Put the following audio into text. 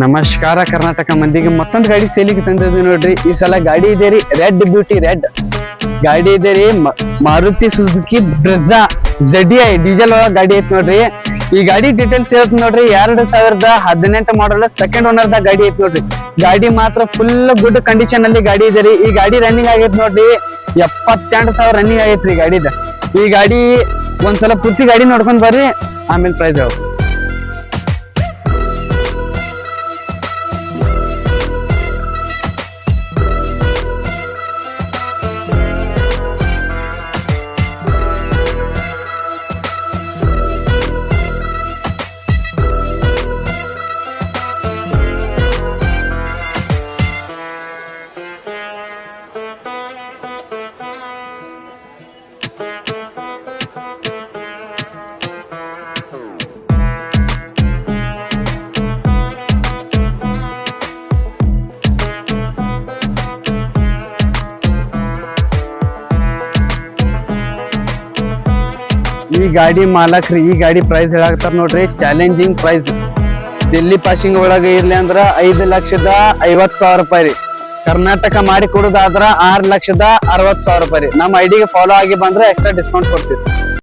ನಮಸ್ಕಾರ ಕರ್ನಾಟಕ ಮಂದಿಗೆ ಮತ್ತೊಂದು ಗಾಡಿ ಸೇಲಿಗೆ ತಂದಿದ್ವಿ ನೋಡ್ರಿ. ಈ ಸಲ ಗಾಡಿ ಇದೆ ರೀ ರೆಡ್ ಬ್ಯೂಟಿ ರೆಡ್ ಗಾಡಿ ಇದೆ ರೀ. Maruti Suzuki Brezza ZDI diesel ಗಾಡಿ ಐತ್ ನೋಡ್ರಿ. ಈ ಗಾಡಿ ಡೀಟೇಲ್ಸ್ ಹೇಳ್ತೀನಿ ನೋಡ್ರಿ. 2018 ಮಾಡಲ್ ಸೆಕೆಂಡ್ ಓನರ್ ದ ಗಾಡಿ ಐತ್ ನೋಡ್ರಿ. ಗಾಡಿ ಮಾತ್ರ ಫುಲ್ ಗುಡ್ ಕಂಡೀಷನ್ ಅಲ್ಲಿ ಗಾಡಿ ಇದೆ ರೀ. ಈ ಗಾಡಿ ರನ್ನಿಂಗ್ ಆಗೈತ್ ನೋಡ್ರಿ 72,000 ರನ್ನಿಂಗ್ ಆಗೈತ್ರಿ ಗಾಡಿದ. ಈ ಗಾಡಿ ಒಂದ್ಸಲ ಪೂರ್ತಿ ಗಾಡಿ ನೋಡ್ಕೊಂಡ್ ಬರ್ರಿ, ಆಮೇಲೆ ಪ್ರೈಸ್ ಹೇಳ. ಈ ಗಾಡಿ ಮಾಲಕ್ರಿ ಈ ಗಾಡಿ ಪ್ರೈಸ್ ಹೇಳಾಕತ್ತಾರ ನೋಡ್ರಿ. Challenging price. ದಿಲ್ಲಿ ಪಾಸಿಂಗ್ ಒಳಗೆ ಇರ್ಲಿ ಅಂದ್ರ 5,50,000 ರೂಪಾಯಿ ರೀ. ಕರ್ನಾಟಕ ಮಾಡಿ ಕೊಡುದಾದ್ರ 6,60,000 ರೂಪಾಯಿ ರೀ. ನಮ್ಮ ಐಡಿಗೆ ಫಾಲೋ ಆಗಿ ಬಂದ್ರೆ ಎಕ್ಸ್ಟ್ರಾ ಡಿಸ್ಕೌಂಟ್ ಕೊಡ್ತೀವಿ.